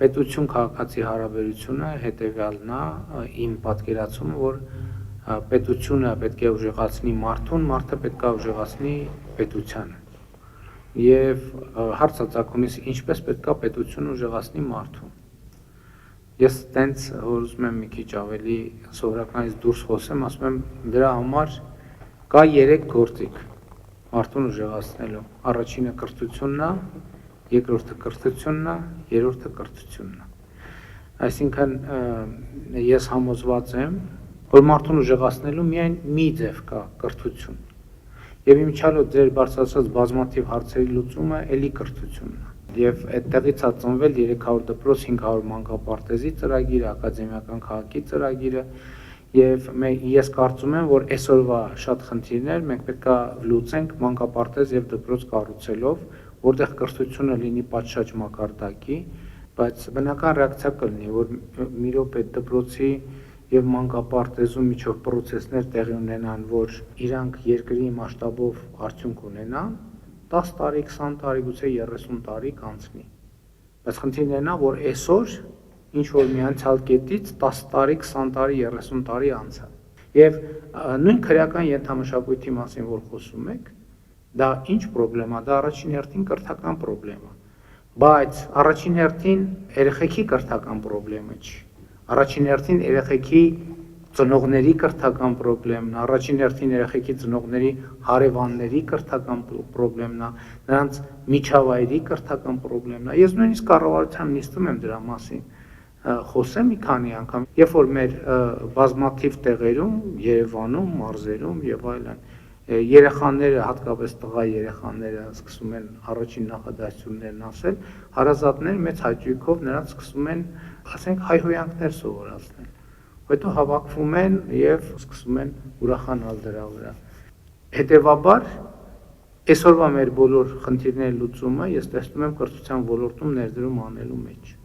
պետություն քաղաքացի հարաբերությունը հետևյալն է, իմ պատկերացումը, որ պետությունը պետք է ուժեղացնի մարդուն, մարդը պետք է ուժեղացնի պետությանը։ Եվ հարցը ծագումից ինչպես պետք է պետությունը ուժեղացնի մարդուն։ Ես տենց որ ուզում եմ մի քիչ ավելի սովորականից դուրս խոսեմ, ասում եմ դրա համար կա 3 գործիք մարդուն ուժեղացնելու։ Առաջինը կրթությունն է, երկրորդը կրթությունն է, երրորդը կրթությունն է։ Այսինքն ես համոզված եմ, որ մարդուն ուժեղացնելու միայն մի ձև կա՝ կրթություն։ Եվ իմիջիալով ձեր բարձրացած բազմաթիվ հարցերի լուծումը էլի կրթությունն է։ Եվ այդտեղից է ծնվել 300 դպրոց, 500 մանկապարտեզի ծրագիրը, ակադեմիական քաղաքի ծրագիրը, եւ ես կարծում եմ, որ այսօրվա շատ խնդիրներ մենք պետք է լուծենք մանկապարտեզ եւ դպրոց կառուցելով, որտեղ կրթությունը լինի պատշաճ մակարդակի, բայց բնական ռեակցիա կլինի, որ մի րոպե դպրոցի եւ մանկապարտեզում միջով process-ներ տեղի ունենան, որ իրանք երկրի մասշտաբով արդյունք ունենան, 10 տարի, 20 տարի, գուցե 30 տարի կանցնի։ Բայց խնդիրն է, որ այսօր ինչ որ մի անցյալ կետից 10 տարի, 20 տարի, 30 տարի անցավ։ Եվ նույն քրեական ենթամշակույթի մասին, որ խոսում եք, դա ինչ խնդրեմ է, դա առաջին հերթին կրթական խնդրեմ է, բայց առաջին հերթին երեխեքի կրթական խնդրեմը չի։ Առաջին հերթին երեխեքի ծնողների կրթական խնդրեմն է, առաջին հերթին երեխեքի ծնողների հարևանների կրթական խնդրեմն է, նրանց միջավայրի կրթական խնդրեմն է։ Ես նույնիսկ կառավարության նիստում եմ դրա մասին խոսեմ մի քանի անգամ, երբ որ մեր բազմաթիվ տեղերում, Երևանում, մարզերում եւ այլն, երեխաները, հատկապես տղա երեխաները սկսում են առաջին նախադասություններն ասել, հարազատներ մեծ հաճույքով նրանց սկսում են, ասենք, հայհոյանքներ սովորացնել։ Հետո հավաքվում են եւ սկսում են ուրախանալ դրա վրա։ Հետևաբար, այսօրվա մեր բոլոր խնդիրների լուծումը ես տեսնում եմ կրթության ոլորտում ներդրում անելու մեջ։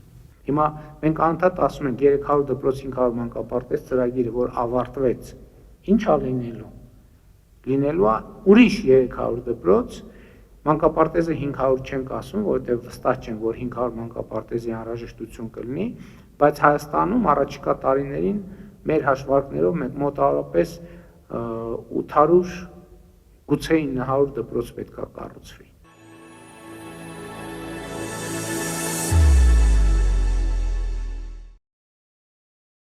Հիմա մենք անդադ ասում ենք 300 դպրոց 500 մանկապարտեզ ծրագիրը, որ ավարտվեց, ինչ է լինելու։ Լինելու է ուրիշ 300 դպրոց, մանկապարտեզը 500 չենք ասում, որովհետև վստահ չենք, որ 500 մանկապարտեզի անհրաժեշտություն կլինի, բայց Հայաստանում առաջիկա տարիներին մեր հաշվարկներով մենք մոտավորապես 800, գուցե 900 դպրոց պետք է կառուցվի։